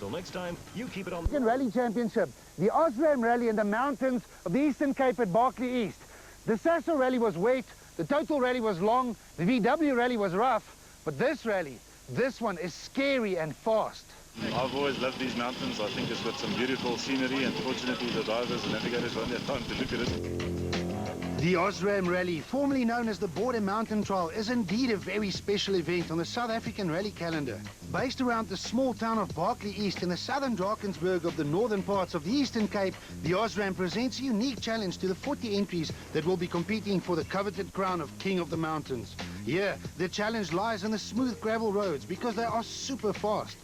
Until next time, you keep it on. Rally Championship, the Osram Rally in the mountains of the Eastern Cape at Berkeley East. The Sasol Rally was wet, the Total Rally was long, the VW Rally was rough, but this rally, this one is scary and fast. I've always loved these mountains. I think it's got some beautiful scenery, and fortunately the drivers and navigators won't have time to look at it. The Osram Rally, formerly known as the Border Mountain Trial, is indeed a very special event on the South African rally calendar. Based around the small town of Berkeley East in the southern Drakensberg of the northern parts of the Eastern Cape, the Osram presents a unique challenge to the 40 entries that will be competing for the coveted crown of King of the Mountains. Here, the challenge lies in the smooth gravel roads because they are super fast.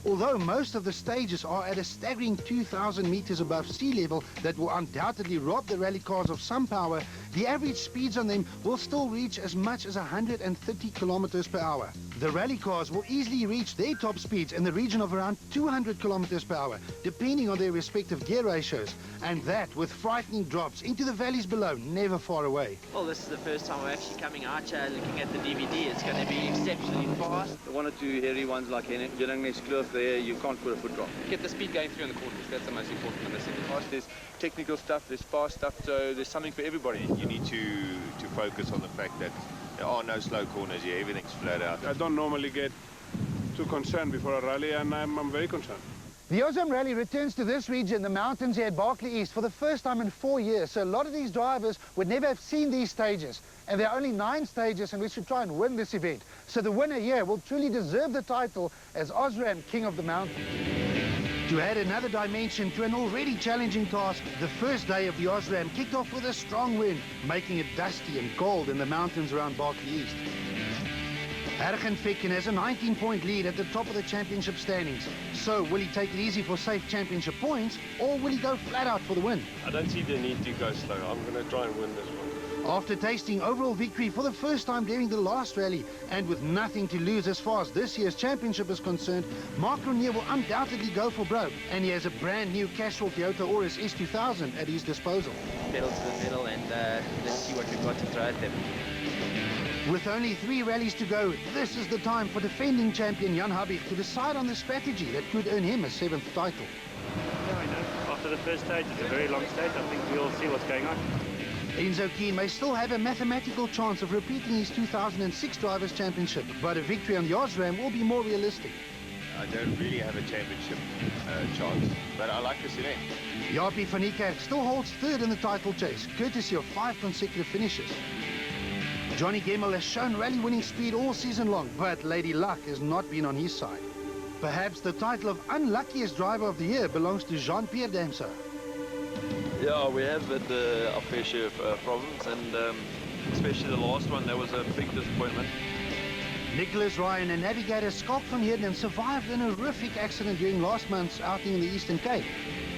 Although most of the stages are at a staggering 2,000 meters above sea level that will undoubtedly rob the rally cars of some power, the average speeds on them will still reach as much as 130 kilometers per hour. The rally cars will easily reach their top speeds in the region of around 200 kilometers per hour, depending on their respective gear ratios, and that with frightening drops into the valleys below, never far away. Well, this is the first time we're actually coming out here looking at the DVD. It's going to be exceptionally fast. One or two hairy ones like Jennings Kloof there, you can't put a foot wrong. Get the speed going through in the corners, that's the most important in this event. There's technical stuff, there's fast stuff, so there's something for everybody. You need to focus on the fact that there are no slow corners here, everything's flat out. I don't normally get too concerned before a rally, and I'm very concerned. The Osram Rally returns to this region, the mountains here at Berkeley East, for the first time in 4 years. So a lot of these drivers would never have seen these stages. And there are only 9 stages, and we should try and win this event. So the winner here will truly deserve the title as Osram King of the Mountains. To add another dimension to an already challenging task, the first day of the Osram kicked off with a strong wind, making it dusty and cold in the mountains around Berkeley East. Ergen Fekken has a 19-point lead at the top of the championship standings. So will he take it easy for safe championship points, or will he go flat out for the win? I don't see the need to go slow. I'm going to try and win this one. After tasting overall victory for the first time during the last rally, and with nothing to lose as far as this year's championship is concerned, Mark Renier will undoubtedly go for broke, and he has a brand new Castrol Toyota Auris S2000 at his disposal. Pedal to the metal, and let's see what we've got to throw at them. With only 3 rallies to go, this is the time for defending champion Jan Habig to decide on the strategy that could earn him a 7th title. Yeah, I know. After the first stage, it's a very long stage. I think we'll see what's going on. Enzo Keane may still have a mathematical chance of repeating his 2006 Drivers' Championship, but a victory on the Osram will be more realistic. I don't really have a championship chance, but I like this event. Jaapie van Niekerk still holds 3rd in the title chase, courtesy of 5 consecutive finishes. Johnny Gemmel has shown rally-winning speed all season long, but Lady Luck has not been on his side. Perhaps the title of unluckiest driver of the year belongs to Jean-Pierre Damsau. Yeah, we have had our fair share of problems, and especially the last one, that was a big disappointment. Nicholas Ryan and navigator Schalk van Heerden survived an horrific accident during last month's outing in the Eastern Cape.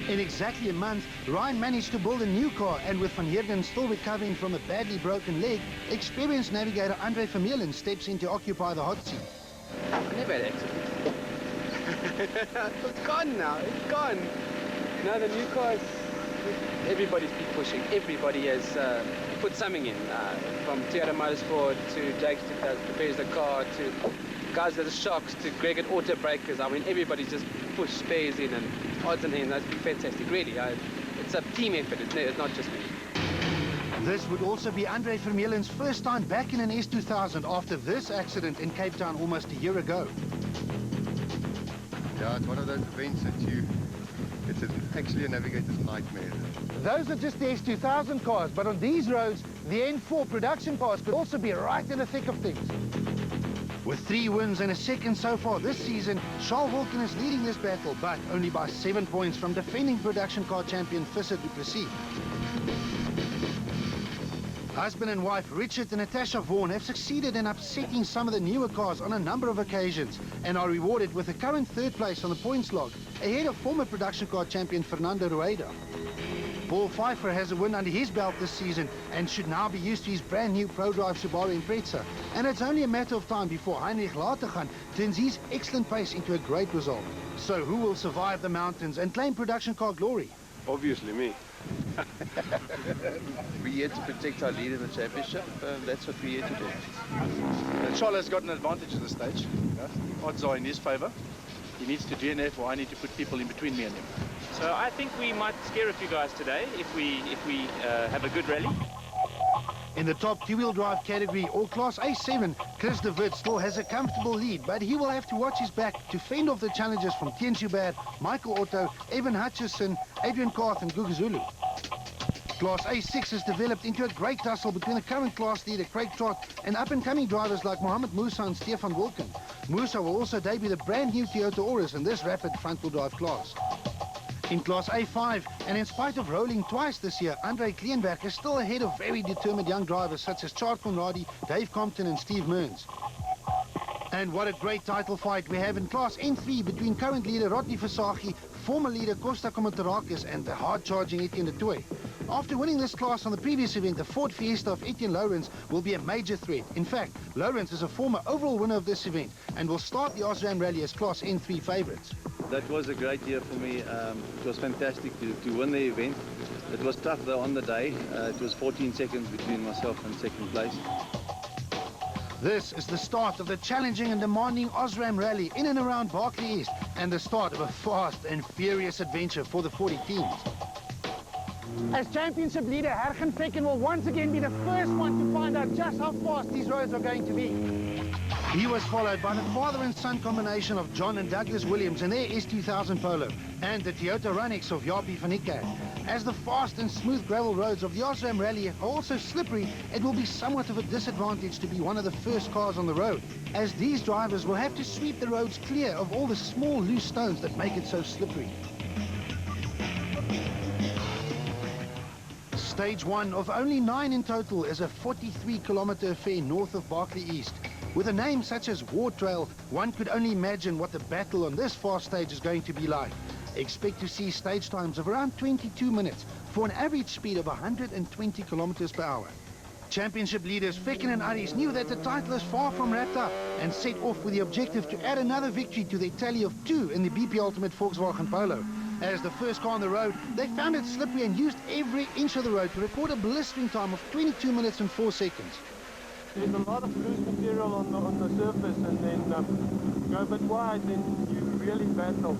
In exactly a month, Ryan managed to build a new car, and with van Heerden still recovering from a badly broken leg, experienced navigator Andre Vermeulen steps in to occupy the hot seat. Never had accident. It's gone now, it's gone. Now the new cars, everybody's been pushing. Everybody has put something in, from Toyota Motorsport to Jake's that prepares the car, to guys at the shocks, to Greg at Auto Breakers. I mean, everybody's just pushed spares in, and odds and ends. That's been fantastic, really. It's a team effort, it's not just me. This would also be Andre Vermeulen's first time back in an S2000 after this accident in Cape Town almost a year ago. Yeah, it's one of those events that it's actually a navigator's nightmare. Those are just the S2000 cars, but on these roads, the N4 production cars could also be right in the thick of things. With 3 wins and a 2nd so far this season, Charles Wilken is leading this battle, but only by 7 points from defending production car champion Visser du Plessis. Husband and wife Richard and Natasha Vaughan have succeeded in upsetting some of the newer cars on a number of occasions and are rewarded with a current 3rd place on the points log, ahead of former production car champion Fernando Rueda. Paul Pfeiffer has a win under his belt this season and should now be used to his brand new ProDrive Subaru Impreza. And it's only a matter of time before Heinrich Latergan turns his excellent pace into a great result. So who will survive the mountains and claim production car glory? Obviously me. We're here to protect our lead in the championship, that's what we're here to do. Charles has got an advantage at this stage. Odds are in his favour. he needs to DNF or I need to put people in between me and him. So I think we might scare a few guys today if we have a good rally. In the top two-wheel drive category, or Class A7, Chris de Wit still has a comfortable lead, but he will have to watch his back to fend off the challenges from Tien Schubert, Michael Otto, Evan Hutchison, Adrian Karth and Guguzulu. Class A6 has developed into a great tussle between the current class leader Craig Trott and up-and-coming drivers like Mohamed Musa and Stefan Wilken. Musa will also debut the brand new Toyota Auris in this rapid front-wheel drive class. In Class A5, and in spite of rolling twice this year, Andre Kleenberg is still ahead of very determined young drivers such as Chad Conradi, Dave Compton and Steve Mearns. And what a great title fight we have in Class N3 between current leader Rodney Versaghi, former leader Costa Komotarakis and the hard-charging Etienne de Toey. After winning this class on the previous event, the Ford Fiesta of Etienne Lourens will be a major threat. In fact, Lourens is a former overall winner of this event and will start the Osram Rally as Class N3 favourites. That was a great year for me. It was fantastic to win the event. It was tough though on the day. It was 14 seconds between myself and second place. This is the start of the challenging and demanding Osram Rally in and around Berkeley East and the start of a fast and furious adventure for the 40 teams. As championship leader, Hergen Frecken will once again be the first one to find out just how fast these roads are going to be. He was followed by the father and son combination of John and Douglas Williams in their S2000 Polo and the Toyota Runex of Jaapie van Niekerk. As the fast and smooth gravel roads of the Osram Rally are also slippery, it will be somewhat of a disadvantage to be one of the first cars on the road, as these drivers will have to sweep the roads clear of all the small loose stones that make it so slippery. Stage 1 of only 9 in total is a 43-kilometer affair north of Berkeley East. With a name such as War Trail, one could only imagine what the battle on this fast stage is going to be like. Expect to see stage times of around 22 minutes for an average speed of 120 kilometers per hour. Championship leaders Frecken and Aris knew that the title is far from wrapped up and set off with the objective to add another victory to their tally of 2 in the BP Ultimate Volkswagen Polo. As the first car on the road, they found it slippery and used every inch of the road to record a blistering time of 22 minutes and 4 seconds. There's a lot of loose material on the surface, and then go a bit wide, then you really battle.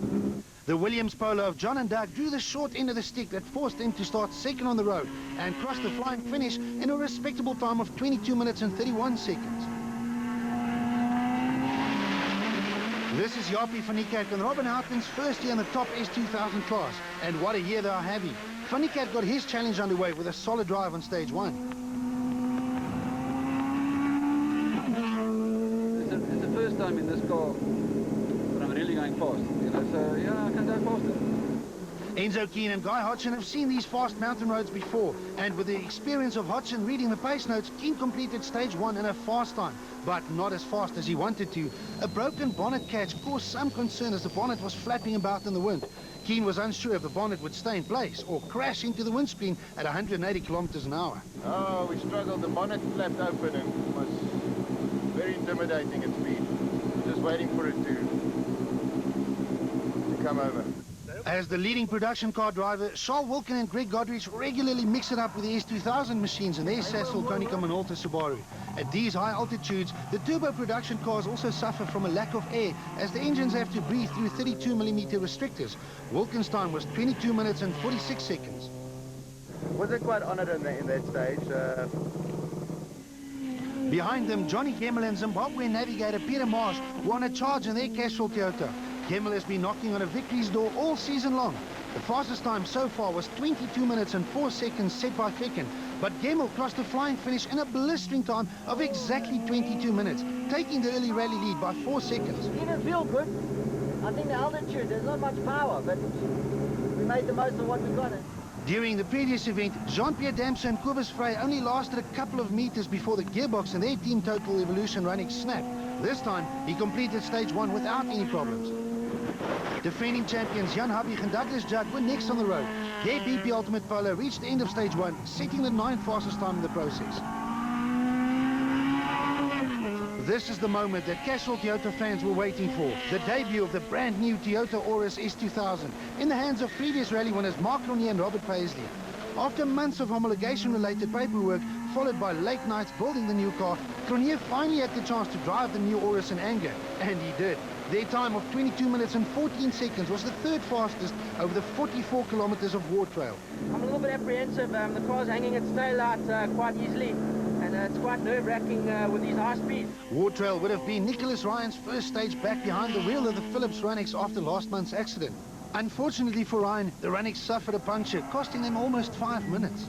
The Williams Polo of John and Doug drew the short end of the stick that forced them to start second on the road and crossed the flying finish in a respectable time of 22 minutes and 31 seconds. This is Jaapie van Niekerk and Robin Houten's first year in the top S2000 class, and what a year they are having. Van Niekerk got his challenge underway with a solid drive on stage 1. It's the first time in this car that I'm really going fast, you know, so yeah, I can go faster. Enzo Keane and Guy Hodgson have seen these fast mountain roads before, and with the experience of Hodgson reading the pace notes, Keane completed stage 1 in a fast time, but not as fast as he wanted to. A broken bonnet catch caused some concern as the bonnet was flapping about in the wind. Keane was unsure if the bonnet would stay in place or crash into the windscreen at 180 kilometers an hour. Oh, we struggled. The bonnet flapped open and it was very intimidating at speed. Just waiting for it to come over. As the leading production car driver, Charles Wilken and Greg Godrich regularly mix it up with the S2000 machines in their Sasol Konica Minolta Subaru. At these high altitudes, the turbo production cars also suffer from a lack of air as the engines have to breathe through 32mm restrictors. Wilken's time was 22 minutes and 46 seconds. Was quite honoured in that stage. Behind them, Johnny Gemmel and Zimbabwean navigator Peter Marsh were on a charge in their Castrol Toyota. Gemmel has been knocking on a victory's door all season long. The fastest time so far was 22 minutes and 4 seconds set by Frecken, but Gemmel crossed the flying finish in a blistering time of exactly 22 minutes, taking the early rally lead by 4 seconds. It didn't feel good. I think the altitude, there's not much power, but we made the most of what we got. During the previous event, Jean-Pierre Damse and Kobus Frey only lasted a couple of meters before the gearbox in their Team Total Evolution Runex snapped. This time, he completed stage 1 without any problems. Defending champions Jan Habig and Douglas Judd were next on the road. Their BP Ultimate Polo reached the end of stage 1, setting the 9th fastest time in the process. This is the moment that Castrol Toyota fans were waiting for. The debut of the brand new Toyota Auris S2000 in the hands of previous rally winners Mark Ronier and Robert Paisley. After months of homologation-related paperwork, followed by late nights building the new car, Ronier finally had the chance to drive the new Auris in anger, and he did. Their time of 22 minutes and 14 seconds was the third fastest over the 44 kilometers of war trail. I'm a little bit apprehensive. The car's hanging its tail out quite easily, and it's quite nerve-wracking with these high speeds. War trail would have been Nicholas Ryan's first stage back behind the wheel of the Phillips Runnix after last month's accident. Unfortunately for Ryan, the Runnix suffered a puncture, costing them almost 5 minutes.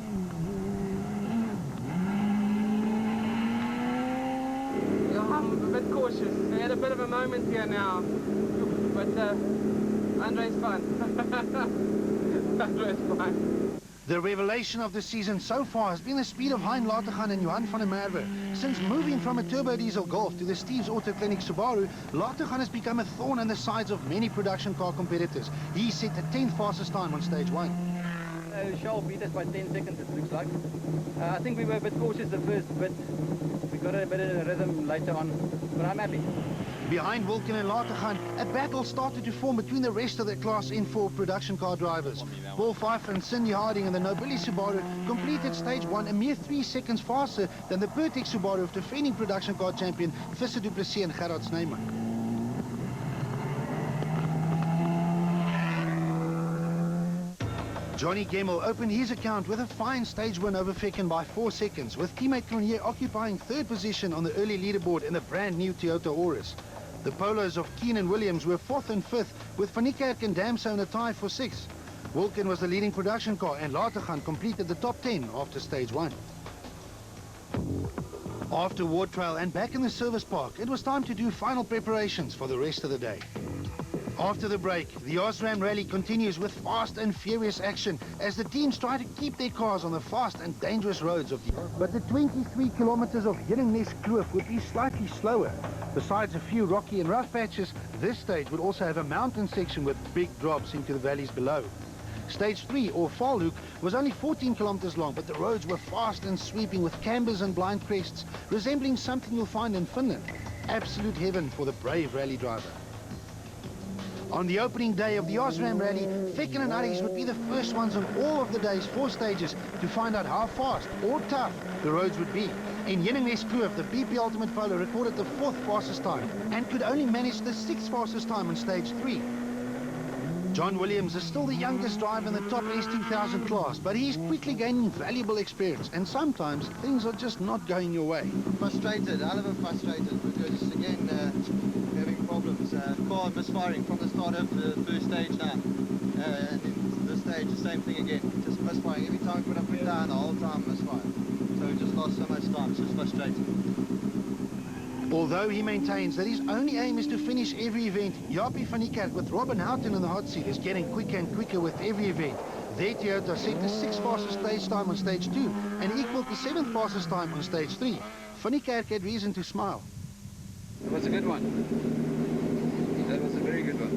I'm a bit cautious. I had a bit of a moment here now, but Andre's fine. Andre's fine. The revelation of the season so far has been the speed of Hein Latergan and Johan van der Merwe. Since moving from a turbo diesel Golf to the Steve's Auto Clinic Subaru, Latergan has become a thorn in the sides of many production car competitors. He set the 10th fastest time on stage 1. Charles beat us by 10 seconds, it looks like. I think we were a bit cautious the first bit. We got a bit of a rhythm later on, but I'm happy. Behind Wilken and Latergan, a battle started to form between the rest of the Class N4 production car drivers. Paul Pfeiffer and Cindy Harding in the Nobili Subaru completed stage 1 a mere 3 seconds faster than the Pertex Subaru of defending production car champion Visser Du Plessis and Gerard Snyman. Johnny Gemmel opened his account with a fine stage win over Fecken by 4 seconds, with teammate Cronje occupying 3rd position on the early leaderboard in the brand new Toyota Auris. The Polos of Keenan Williams were 4th and 5th, with Van Niekerk and Damso a tie for 6th. Wilken was the leading production car, and Latergan completed the top 10 after stage 1. After Ward Trail and back in the service park, it was time to do final preparations for the rest of the day. After the break, the Osram Rally continues with fast and furious action as the teams try to keep their cars on the fast and dangerous roads of the... But the 23 kilometers of Hiddenness Kloof would be slightly slower. Besides a few rocky and rough patches, this stage would also have a mountain section with big drops into the valleys below. Stage 3, or Valhoek, was only 14 kilometers long, but the roads were fast and sweeping with cambers and blind crests, resembling something you'll find in Finland. Absolute heaven for the brave rally driver. On the opening day of the Osram Rally, Fecken and Arries would be the first ones on all of the day's 4 stages to find out how fast or tough the roads would be. In Hiddenness Kloof, the BP Ultimate Polo recorded the 4th fastest time and could only manage the 6th fastest time on stage 3. John Williams is still the youngest driver in the top S2000 class, but he's quickly gaining valuable experience, and sometimes things are just not going your way. Frustrated, hell of a frustrated, because again, having problems. Car misfiring from the start of the first stage now, and in this stage the same thing again, just misfiring. Every time we put up and down, the whole time misfiring. So we just lost so much time, it's just frustrating. Although he maintains that his only aim is to finish every event, Jaapie van Niekerk with Robin Houghton in the hot seat is getting quicker and quicker with every event. Their Toyota set the 6th fastest stage time on stage 2 and equaled the 7th fastest time on stage 3. Van Niekerk had reason to smile. It was a good one. That was a very good one.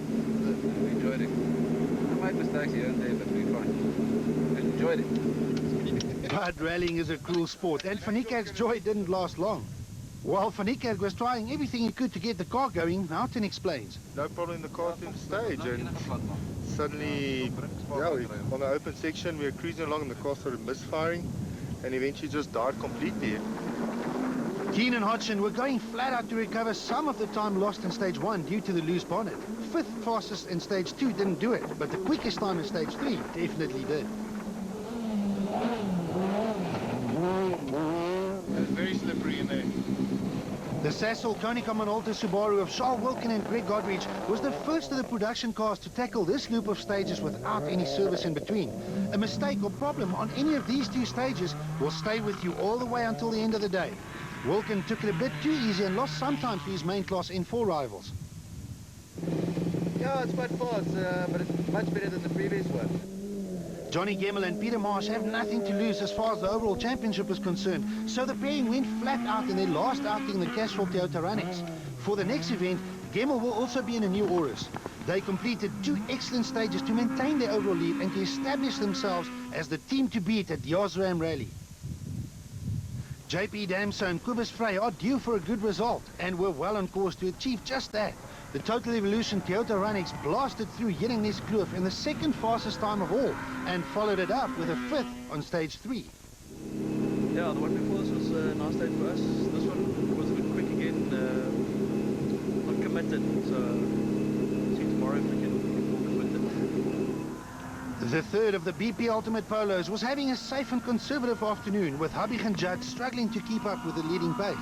We enjoyed it. I made mistakes here and there, but we fine. I enjoyed it. But rallying is a cruel sport, and Van Niekerk's joy didn't last long. While Van Niekerk was trying everything he could to get the car going, Houghton explains. No problem in the car in stage, and suddenly, on the open section, we were cruising along and the car started misfiring, and eventually just died completely. Keen and Hodgson were going flat out to recover some of the time lost in stage 1 due to the loose bonnet. 5th fastest in stage 2 didn't do it, but the quickest time in stage 3 definitely did. It's very slippery in there. The Sasol Konica Minolta Subaru of Charles Wilken and Greg Godrich was the first of the production cars to tackle this loop of stages without any service in between. A mistake or problem on any of these 2 stages will stay with you all the way until the end of the day. Wilken took it a bit too easy and lost some time to his main class N4 rivals. Yeah, it's quite fast, but it's much better than the previous one. Johnny Gemmel and Peter Marsh have nothing to lose as far as the overall championship is concerned, so the pairing went flat out in their last outing in the Cashville Toyota Runnix. For the next event, Gemmel will also be in a new Auris. They completed 2 excellent stages to maintain their overall lead and to establish themselves as the team to beat at the Osram Rally. JP Damso and Kobus Frey are due for a good result and were well on course to achieve just that. The Total Evolution Toyota Runnix blasted through Hiddenness Kloof in the 2nd fastest time of all and followed it up with a 5th on stage 3. Yeah, the one before this was a nice day for us. This one was a bit quick again. Not committed. So see tomorrow if we can walk with it. The third of the BP Ultimate Polos was having a safe and conservative afternoon, with Habig and Judd struggling to keep up with the leading pace.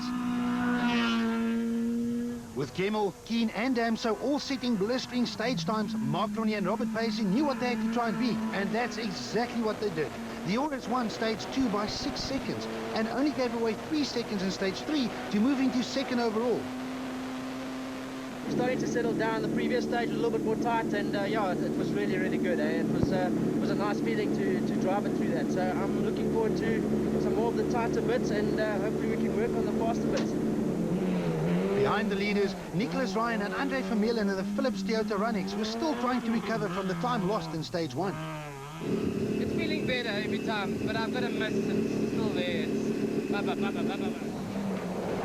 With Gemmell, Keane and Damso all setting blistering stage times, Mark Cronier and Robert Pacey knew what they had to try and beat, and that's exactly what they did. The Auris won stage 2 by 6 seconds and only gave away 3 seconds in stage 3 to move into second overall. Starting to settle down. The previous stage was a little bit more tight, and yeah, it was really, really good. It was a nice feeling to drive it through that. So I'm looking forward to some more of the tighter bits, and hopefully we can work on the faster bits. Behind the leaders, Nicholas Ryan and Andre Vermeulen in the Philips Toyota Runnix were still trying to recover from the time lost in stage 1. It's feeling better every time, but I've got a miss. It's still there.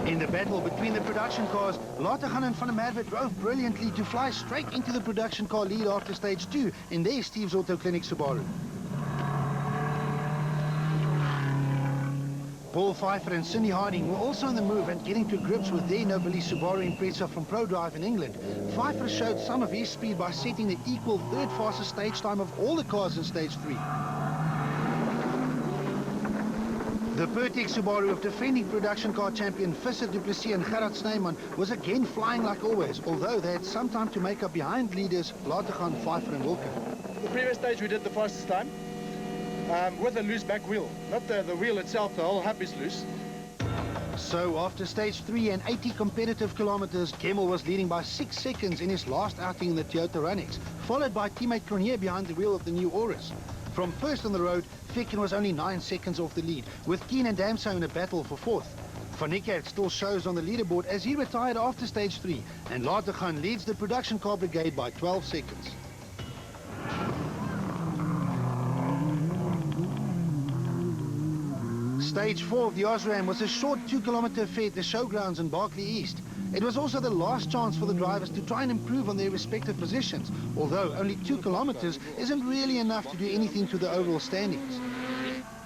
In the battle between the production cars, Latergan and Van der Merwe drove brilliantly to fly straight into the production car lead after stage 2 in their Steve's Auto Clinic Subaru. Paul Pfeiffer and Cindy Harding were also on the move and getting to grips with their Nobili Subaru Impreza from ProDrive in England. Pfeiffer showed some of his speed by setting the equal third fastest stage time of all the cars in stage 3. The Pertex Subaru of defending production car champion Visser Du Plessis and Gerard Snyman was again flying like always, although they had some time to make up behind leaders Latergan, Pfeiffer and Wilke. The previous stage we did the fastest time with a loose back wheel. Not the wheel itself, the whole hub is loose. So after stage 3 and 80 competitive kilometers, Gemmell was leading by 6 seconds in his last outing in the Toyota Runnix, followed by teammate Cronier behind the wheel of the new Auris. From first on the road, Ficken was only 9 seconds off the lead, with Keane and Damso in a battle for fourth. Van Niekerk still shows on the leaderboard as he retired after stage 3, and Latergan leads the production car brigade by 12 seconds. Stage 4 of the Osram was a short 2-kilometer affair at the showgrounds in Berkeley East. It was also the last chance for the drivers to try and improve on their respective positions, although only 2 kilometers isn't really enough to do anything to the overall standings.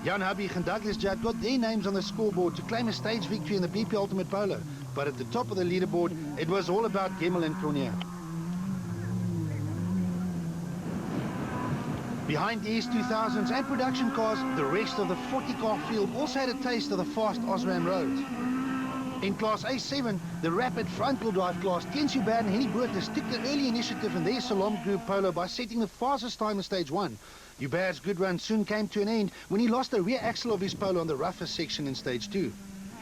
Jan Habig and Douglas Judd got their names on the scoreboard to claim a stage victory in the BP Ultimate Polo, but at the top of the leaderboard, it was all about Gemmell and Cronier. Behind the S2000s and production cars, the rest of the 40-car field also had a taste of the fast Osram roads. In Class A7, the rapid front-wheel drive class, Tian Schubert and Henny Boertes took the early initiative in their Salom Group Polo by setting the fastest time in stage 1. Hubert's good run soon came to an end when he lost the rear axle of his Polo on the roughest section in stage 2.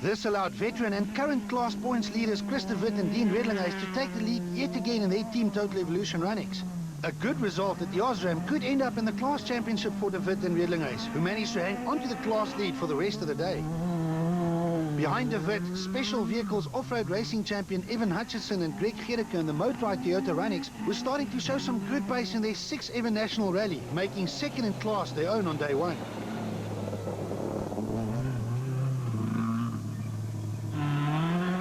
This allowed veteran and current class points leaders Chris de Wit and Dean Redlinghuis to take the lead yet again in their Team Total Evolution Runnix. A good result at the Osram could end up in the class championship for de Wit and Redlinghuis, who managed to hang onto the class lead for the rest of the day. Behind de Wit, Special Vehicles off-road racing champion Evan Hutchison and Greg Gericke in the Motorride Toyota Runnix were starting to show some good pace in their 6th ever national rally, making second in class their own on day 1.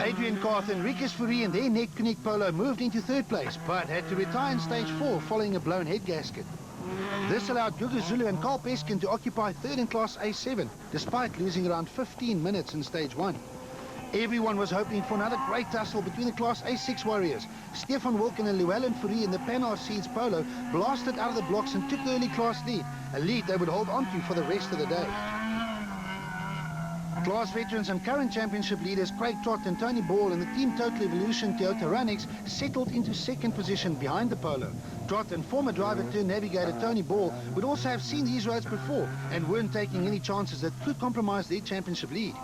Adrian Carth and Rikus Fourie in their Neck Connect Polo moved into third place, but had to retire in stage 4 following a blown head gasket. This allowed Gugu Zulu and Carl Peskin to occupy third in Class A7, despite losing around 15 minutes in stage 1. Everyone was hoping for another great tussle between the Class A6 warriors. Stefan Wilken and Llewellyn Fourie in the Panhard Seeds Polo blasted out of the blocks and took the early class lead, a lead they would hold on to for the rest of the day. Class veterans and current championship leaders Craig Trott and Tony Ball in the Team Total Evolution Toyota Runnix settled into second position behind the Polo. Trott and former driver-turned-navigator Tony Ball would also have seen these roads before and weren't taking any chances that could compromise their championship lead.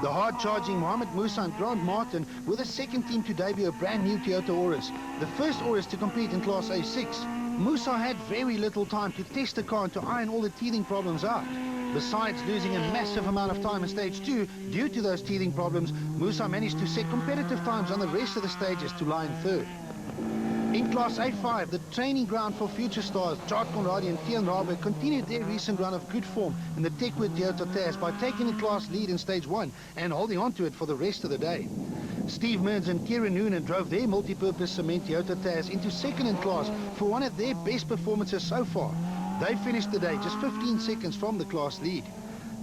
The hard-charging Mohamed Musa and Grant Martin were the second team to debut a brand-new Toyota Auris, the first Auris to compete in Class A6. Musa had very little time to test the car and to iron all the teething problems out. Besides losing a massive amount of time in stage 2 due to those teething problems, Musa managed to set competitive times on the rest of the stages to lie in third. In Class A5, the training ground for future stars Chad Conradi and Tian Rabe continued their recent run of good form in the Techwood Toyota Taz by taking the class lead in stage 1 and holding on to it for the rest of the day. Steve Mearns and Kieran Noonan drove their multi-purpose cement Toyota Taz into second in class for one of their best performances so far. They finished the day just 15 seconds from the class lead.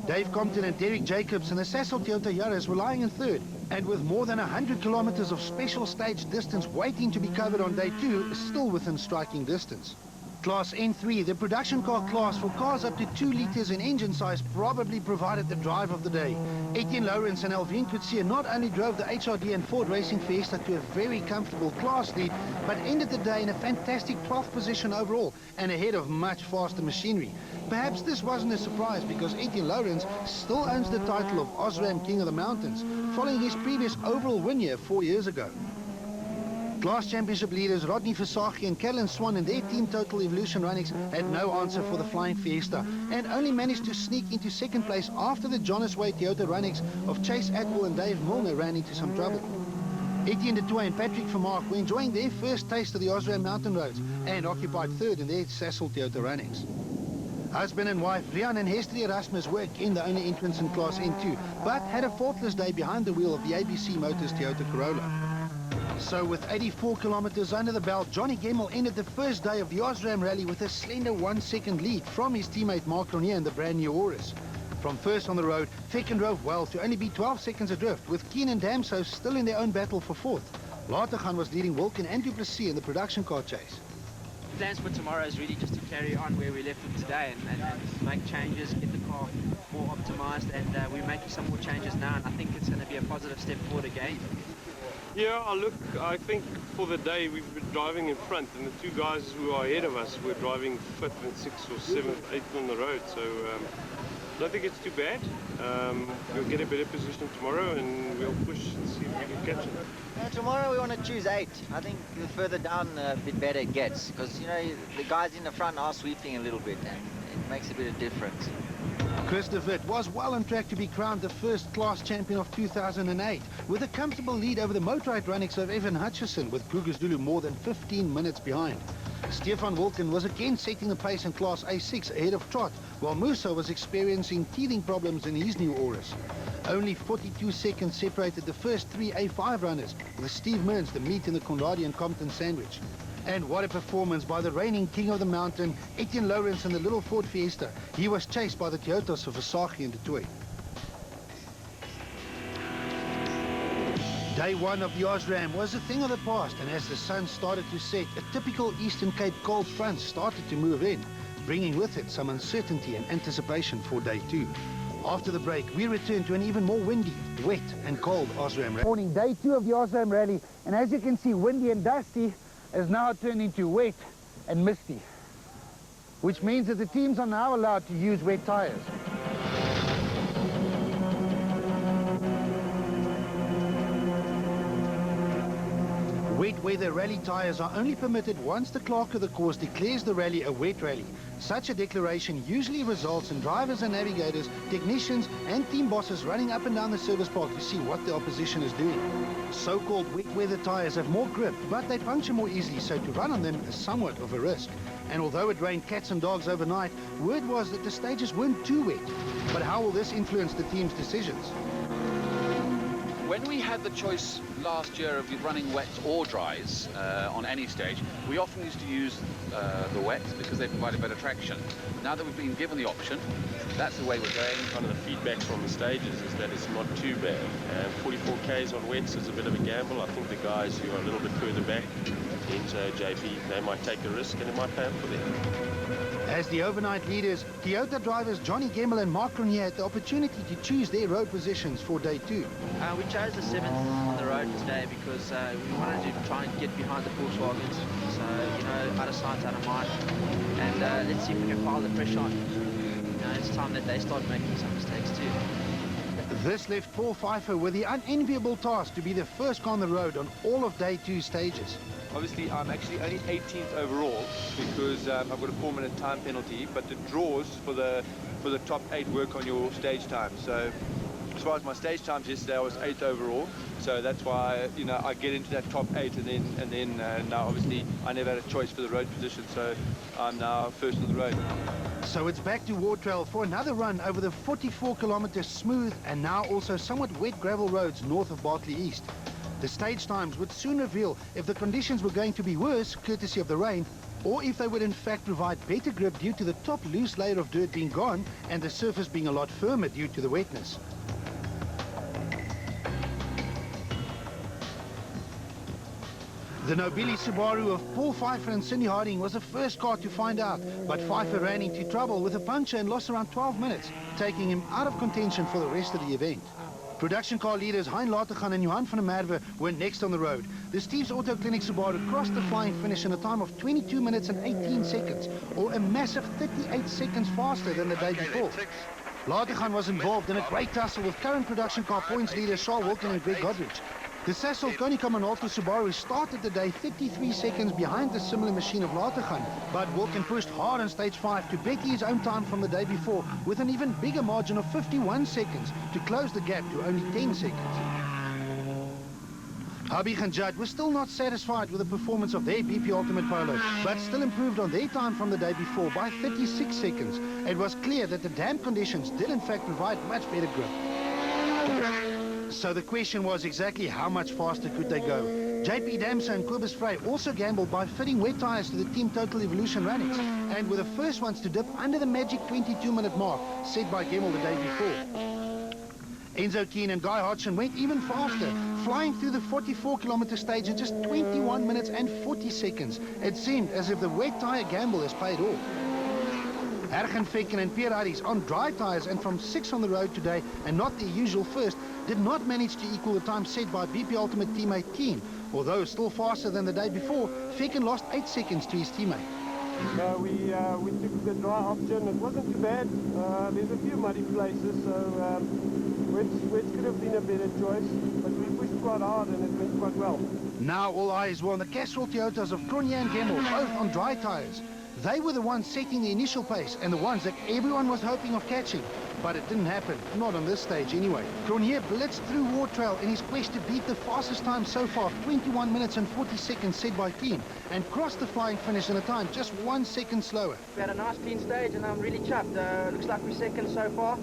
Dave Compton and Derek Jacobs in the Sasol Toyota Yaris were lying in third, and with more than 100 kilometers of special stage distance waiting to be covered on day 2, still within striking distance. Class N3, the production car class for cars up to 2 liters in engine size, probably provided the drive of the day. Etienne Lawrence and Alvin Coetzee not only drove the HRD and Ford Racing Fiesta to a very comfortable class lead, but ended the day in a fantastic 12th position overall and ahead of much faster machinery. Perhaps this wasn't a surprise because Etienne Lawrence still owns the title of Osram King of the Mountains, following his previous overall win year 4 years ago. Class Championship leaders Rodney Versage and Carolyn Swan and their team Total Evolution Runnings had no answer for the Flying Fiesta and only managed to sneak into second place after the Jonas Way Toyota Runnings of Chase Atwell and Dave Milner ran into some trouble. Etienne de Toy and Patrick Vermaak were enjoying their first taste of the Osram mountain roads and occupied third in their Sasol Toyota Runnings. Husband and wife Rian and Hester Erasmus were again the only entrants in Class N2, but had a faultless day behind the wheel of the ABC Motors Toyota Corolla. So with 84 kilometers under the belt, Johnny Gemmell ended the first day of the Osram Rally with a slender 1-second lead from his teammate Mark Ronier in the brand new Auris. From first on the road, Fecken drove well to only be 12 seconds adrift, with Keen and Damso still in their own battle for fourth. Latergan was leading Wilkin and Duplessis in the production car chase. Plans for tomorrow is really just to carry on where we left it today and make changes, get the car more optimized, and we're making some more changes now, and I think it's going to be a positive step forward again. Yeah, I think for the day we've been driving in front, and the two guys who are ahead of us were driving 5th and 6th or 7th, 8th on the road, so I don't think it's too bad. We'll get a better position tomorrow and we'll push and see if we can catch it. Tomorrow we want to choose 8. I think the further down a bit better it gets, because you know the guys in the front are sweeping a little bit and it makes a bit of difference. Chris de Wit was well on track to be crowned the first class champion of 2008, with a comfortable lead over the Motorrad Runnings of Evan Hutchison, with Kruger Zulu more than 15 minutes behind. Stefan Wilken was again setting the pace in Class A6 ahead of Trott, while Musa was experiencing teething problems in his new Auris. Only 42 seconds separated the first 3 A5 runners, with Steve Mearns the meat in the Conradi and Compton sandwich. And what a performance by the reigning king of the mountain, Etienne Lawrence in the little Ford Fiesta. He was chased by the Toyotas of Versage and de Toy. Day 1 of the Osram was a thing of the past, and as the sun started to set, a typical Eastern Cape cold front started to move in, bringing with it some uncertainty and anticipation for day 2. After the break, we return to an even more windy, wet and cold Osram Rally. Morning, day 2 of the Osram Rally, and as you can see, windy and dusty has now turned into wet and misty, which means that the teams are now allowed to use wet tires. Wet weather rally tires are only permitted once the clerk of the course declares the rally a wet rally. Such a declaration usually results in drivers and navigators, technicians and team bosses running up and down the service park to see what the opposition is doing. So-called wet weather tires have more grip, but they puncture more easily, so to run on them is somewhat of a risk. And although it rained cats and dogs overnight, word was that the stages weren't too wet. But how will this influence the team's decisions? When we had the choice last year of running wets or dries on any stage, we often used to use the wets because they provided better traction. Now that we've been given the option, that's the way we're going. Kind of the feedback from the stages is that it's not too bad. 44 Ks on wets is a bit of a gamble. I think the guys who are a little bit further back into JP, they might take a risk and it might pay up for them. As the overnight leaders, Toyota drivers Johnny Gemmell and Mark Ronier had the opportunity to choose their road positions for day 2. We chose the 7th on the road today because we wanted to try and get behind the Volkswagens. So, you know, out of sight, out of mind. And let's see if we can pile the pressure on. You know, it's time that they start making some mistakes too. This left Paul Pfeiffer with the unenviable task to be the first car on the road on all of day 2 stages. Obviously, I'm actually only 18th overall because I've got a 4-minute time penalty, but the draws for the top 8 work on your stage time. So as far as my stage times yesterday, I was 8th overall. So that's why, you know, I get into that top 8, and then now obviously I never had a choice for the road position, so I'm now first on the road. So it's back to Ward Trail for another run over the 44-kilometer smooth and now also somewhat wet gravel roads north of Bartley East. The stage times would soon reveal if the conditions were going to be worse, courtesy of the rain, or if they would in fact provide better grip due to the top loose layer of dirt being gone and the surface being a lot firmer due to the wetness. The Nobili Subaru of Paul Pfeiffer and Cindy Harding was the first car to find out, but Pfeiffer ran into trouble with a puncture and lost around 12 minutes, taking him out of contention for the rest of the event. Production car leaders Hein Latergan and Johan van der Merwe were next on the road. The Steve's Auto Clinic Subaru crossed the flying finish in a time of 22 minutes and 18 seconds, or a massive 38 seconds faster than the day before. Latergan was involved in a great tussle with current production car points leaders Charles Wilkin and Greg Godrich. The Sassel Konica Minolta Subaru started the day 53 seconds behind the similar machine of Latergan, but Wilkin pushed hard on stage 5 to better his own time from the day before with an even bigger margin of 51 seconds to close the gap to only 10 seconds. Habig and Judd were still not satisfied with the performance of their BP Ultimate Polo, but still improved on their time from the day before by 36 seconds. It was clear that the damp conditions did in fact provide much better grip. So the question was exactly how much faster could they go. JP Damse and Kobus Frey also gambled by fitting wet tyres to the Team Total Evolution Rallings, and were the first ones to dip under the magic 22-minute mark set by Gemmell the day before. Enzo Keane and Guy Hodgson went even faster, flying through the 44-kilometer stage in just 21 minutes and 40 seconds. It seemed as if the wet tyre gamble has paid off. Ergen Fekken and Pierre Harries on dry tyres and from 6 on the road today, and not their usual first, did not manage to equal the time set by BP Ultimate teammate Keane. Although still faster than the day before, Fekken lost 8 seconds to his teammate. So we took the dry option. It wasn't too bad. There's a few muddy places, so wet could have been a better choice, but we pushed quite hard and it went quite well. Now all eyes were on the Castrol Toyotas of Cronje and Gemmell, both on dry tyres. They were the ones setting the initial pace and the ones that everyone was hoping of catching. But it didn't happen, not on this stage anyway. Cronje blitzed through Wartrail in his quest to beat the fastest time so far of 21 minutes and 40 seconds set by Keane, and crossed the flying finish in a time just 1 second slower. We had a nice clean stage and I'm really chuffed. Looks like we're second so far,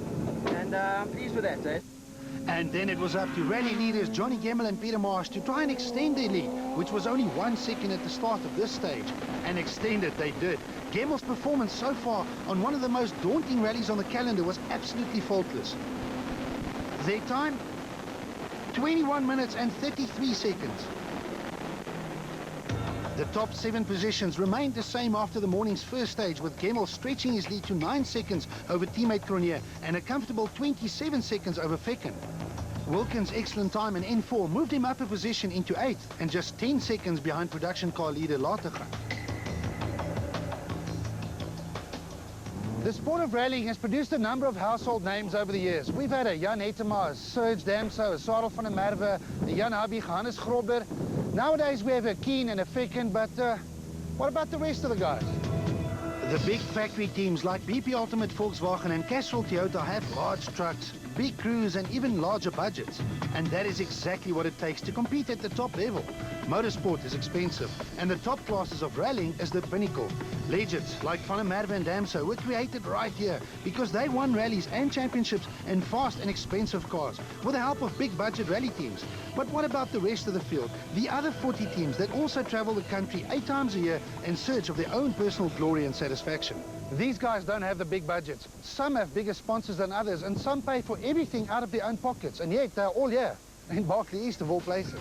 and I'm pleased with that, eh? And then it was up to rally leaders Johnny Gemmell and Peter Marsh to try and extend their lead, which was only 1 second at the start of this stage. And extend it they did. Gemmell's performance so far on one of the most daunting rallies on the calendar was absolutely faultless. Their time, 21 minutes and 33 seconds. The top 7 positions remained the same after the morning's first stage, with Gemmell stretching his lead to 9 seconds over teammate Cronje and a comfortable 27 seconds over Fekken. Wilkins' excellent time in N4 moved him up a position into 8th and just 10 seconds behind production car leader Latergan. The sport of rallying has produced a number of household names over the years. We've had a Jan Hetema, a Serge Damse, a Sarel van der Merwe, a Jan Habig, Hannes Grobler. Nowadays we have a Keane and a Fekken, but what about the rest of the guys? The big factory teams like BP Ultimate Volkswagen and Castrol Toyota have large trucks, big crews and even larger budgets. And that is exactly what it takes to compete at the top level. Motorsport is expensive, and the top classes of rallying is the pinnacle. Legends like Van der Merwe and Damse were created right here because they won rallies and championships in fast and expensive cars with the help of big budget rally teams. But what about the rest of the field? The other 40 teams that also travel the country 8 times a year in search of their own personal glory and satisfaction. These guys don't have the big budgets. Some have bigger sponsors than others, and some pay for everything out of their own pockets, and yet they're all here in Berkeley East of all places.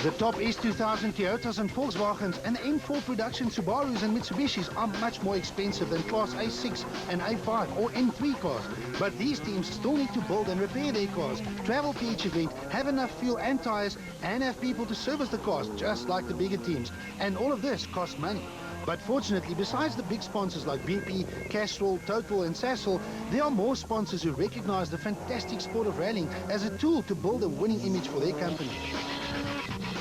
The top S2000 Toyotas and Volkswagens and the N4 production Subarus and Mitsubishis are much more expensive than Class A6 and A5 or N3 cars. But these teams still need to build and repair their cars, travel to each event, have enough fuel and tires, and have people to service the cars, just like the bigger teams. And all of this costs money. But fortunately, besides the big sponsors like BP, Castrol, Total and Sassel, there are more sponsors who recognize the fantastic sport of rallying as a tool to build a winning image for their company.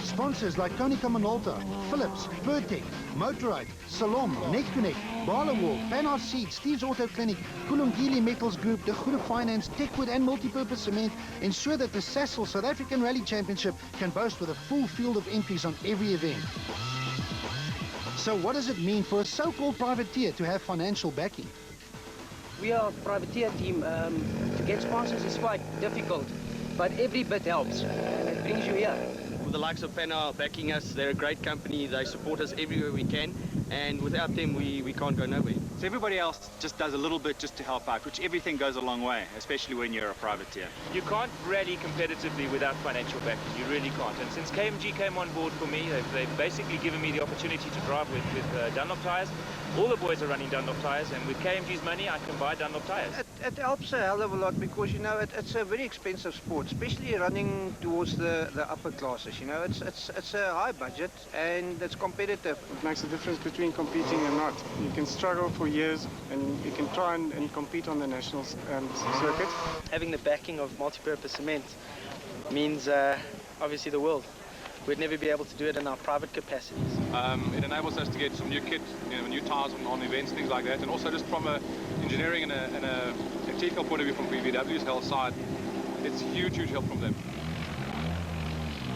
Sponsors like Konica Minolta, Philips, Vertec, Motorrad, Salom, NetConnect, Barlowall, Panhard Seed, Steve's Auto Clinic, Kulungile Metals Group, De Goede Finance, Techwood and Multipurpose Cement ensure that the Sassel South African Rally Championship can boast with a full field of entries on every event. So what does it mean for a so-called privateer to have financial backing? We are a privateer team. To get sponsors is quite difficult, but every bit helps. brings you here. With the likes of Fenner backing us, they're a great company. They support us everywhere we can, and without them, we can't go nowhere. So everybody else just does a little bit just to help out, which everything goes a long way, especially when you're a privateer. You can't rally competitively without financial backing. You really can't. And since KMG came on board for me, they've basically given me the opportunity to drive with Dunlop tyres. All the boys are running Dunlop tyres, and with KMG's money, I can buy Dunlop tyres. It helps a hell of a lot because, you know, it's a very expensive sport, especially running towards the upper classes. You know, it's a high budget and it's competitive. It makes a difference between competing and not. You can struggle for years and you can try and compete on the national circuit. Having the backing of multi-purpose cement means obviously the world. We'd never be able to do it in our private capacities. It enables us to get some new kit, new tyres on events, things like that, and also just from an engineering and a technical point of view from BVW's health side, it's huge help from them.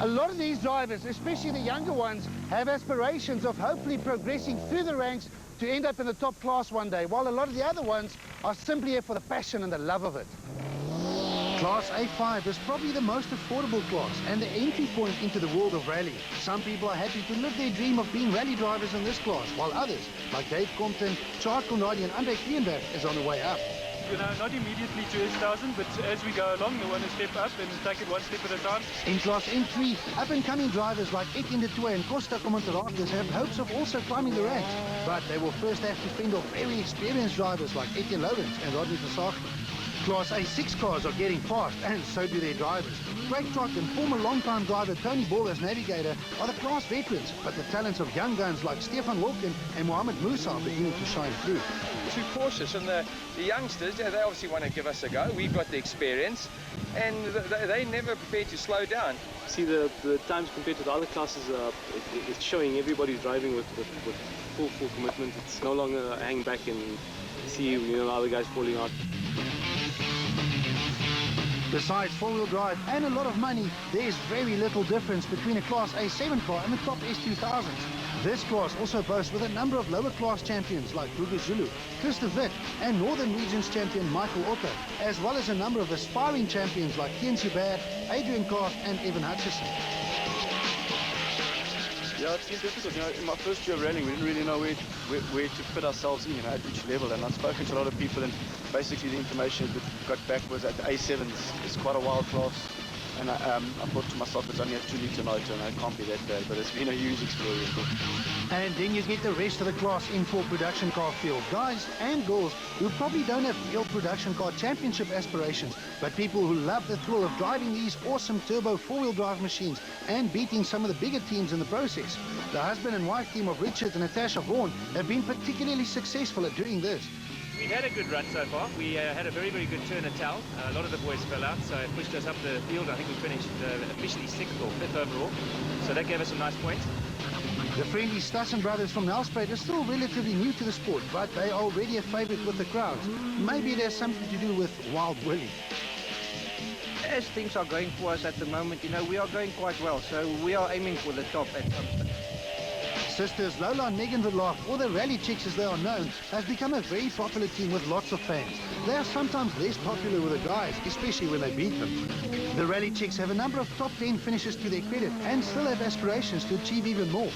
A lot of these drivers, especially the younger ones, have aspirations of hopefully progressing through the ranks to end up in the top class one day, while a lot of the other ones are simply here for the passion and the love of it. Class A5 is probably the most affordable class and the entry point into the world of rally. Some people are happy to live their dream of being rally drivers in this class, while others, like Dave Compton, Charles Conradi and Andre Kleenberg, is on the way up. You know, not immediately to S1000, but as we go along, we want to step up and take it one step at a time. In Class N3, up-and-coming drivers like Etienne de Toey and Costa Commonterakis have hopes of also climbing the ranks, but they will first have to fend off very experienced drivers like Etienne Lawrence and Rodney Versagel. Class A6 cars are getting fast, and so do their drivers. Craig Trott and former long-time driver Tony Ball as navigator are the class veterans, but the talents of young guns like Stefan Wilken and Mohamed Musa are beginning to shine through. Too cautious, and the youngsters, they obviously want to give us a go. We've got the experience, and they never prepared to slow down. See, the times compared to the other classes, it's showing everybody's driving with full commitment. It's no longer hang back and see the other guys falling out. Besides four-wheel drive and a lot of money, there's very little difference between a Class A7 car and the top S2000s. This class also boasts with a number of lower class champions like Kruger Zulu, Chris de Wit and Northern Regions champion Michael Otto, as well as a number of aspiring champions like Thien Sibert, Adrian Karth and Evan Hutchison. Yeah, it's been difficult. You know, in my first year of rallying, we didn't really know where to fit ourselves in, at which level. And I've spoken to a lot of people, and basically the information that we got back was that the A7 is quite a wild class. And I thought to myself, it's only a 2-litre motor, and it can't be that bad. But it's been a huge experience. And then you get the rest of the Class N4 production car field. Guys and girls who probably don't have real production car championship aspirations, but people who love the thrill of driving these awesome turbo four-wheel drive machines and beating some of the bigger teams in the process. The husband and wife team of Richard and Natasha Vaughan have been particularly successful at doing this. We've had a good run so far. We had a very, very good turn at Tal. A lot of the boys fell out, so it pushed us up the field. I think we finished officially 6th or 5th overall. So that gave us some nice points. The friendly Stassen brothers from Nelspruit are still relatively new to the sport, but they are already a favourite with the crowds. Maybe it has something to do with Wild Willie. As things are going for us at the moment, we are going quite well, so we are aiming for the top at some stage. Sisters Lola and Megan Verlaag, or the Rally Chicks as they are known, has become a very popular team with lots of fans. They are sometimes less popular with the guys, especially when they beat them. The Rally Chicks have a number of top 10 finishes to their credit and still have aspirations to achieve even more.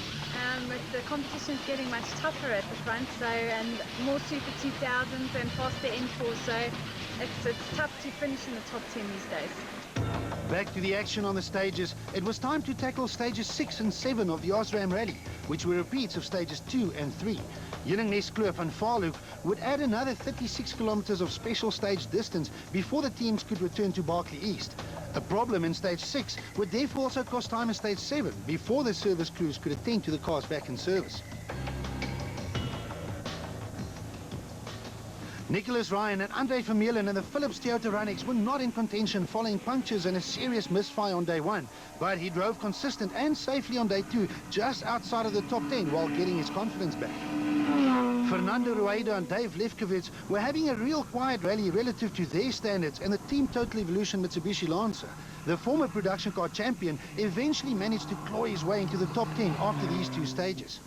The competition is getting much tougher at the front, and more Super 2000s and faster N4, so it's tough to finish in the top 10 these days. Back to the action on the stages, it was time to tackle stages 6 and 7 of the Osram Rally, which were repeats of stages 2 and 3. Jullingneskloof and Vaarhoek would add another 36 kilometers of special stage distance before the teams could return to Berkeley East. A problem in stage 6 would therefore also cost time in stage 7 before the service crews could attend to the cars back in service. Nicholas Ryan and Andre Vermeulen and the Philips Toyota Runex were not in contention following punctures and a serious misfire on day 1, but he drove consistent and safely on day 2 just outside of the top 10 while getting his confidence back. Fernando Rueda and Dave Lefkowitz were having a real quiet rally relative to their standards and the Team Total Evolution Mitsubishi Lancer. The former production car champion eventually managed to claw his way into the top 10 after these 2 stages.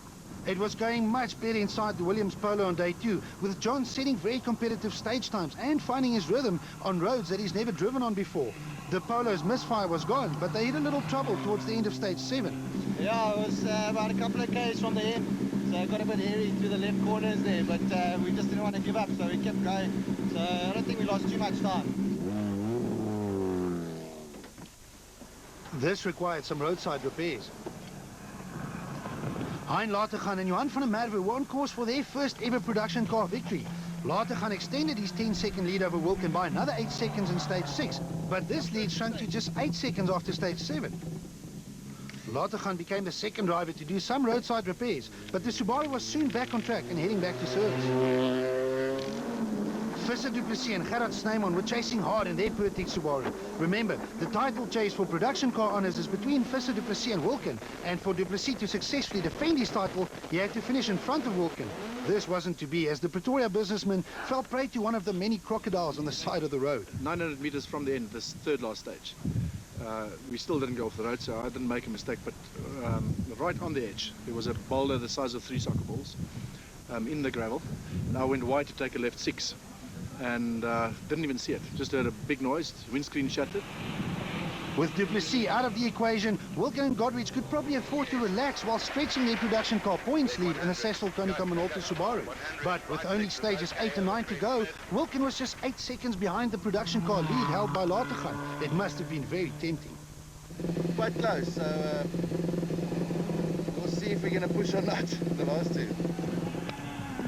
It was going much better inside the Williams Polo on day 2, with John setting very competitive stage times and finding his rhythm on roads that he's never driven on before. The Polo's misfire was gone, but they hit a little trouble towards the end of stage 7. Yeah, it was about a couple of k's from the end, so it got a bit hairy through the left corners there, but we just didn't want to give up, so we kept going. So I don't think we lost too much time. This required some roadside repairs. Hein Latergan and Johan van der Merwe were on course for their first ever production car victory. Latergan extended his 10-second lead over Wilken by another 8 seconds in stage 6, but this lead shrunk to just 8 seconds after stage 7. Latergan became the second driver to do some roadside repairs, but the Subaru was soon back on track and heading back to service. Visser du Plessis and Gerard Snyman were chasing hard in their Pertex Subaru. Remember, the title chase for production car honours is between Visser du Plessis and Wilken, and for du Plessis to successfully defend his title, he had to finish in front of Wilken. This wasn't to be, as the Pretoria businessman fell prey to one of the many crocodiles on the side of the road. 900 meters from the end, this third last stage. We still didn't go off the road, so I didn't make a mistake, but right on the edge, there was a boulder the size of 3 soccer balls in the gravel, and I went wide to take a left 6. And didn't even see it. Just heard a big noise, windscreen shattered. With du Plessis out of the equation, Wilken and Godrich could probably afford to relax while stretching their production car points lead in the Cecil Konica Minolta Subaru. But with only stages 8 and 9 to go, Wilken was just 8 seconds behind the production car lead held by Latergan. It must have been very tempting. Quite close, so we'll see if we're going to push or not, the last 2.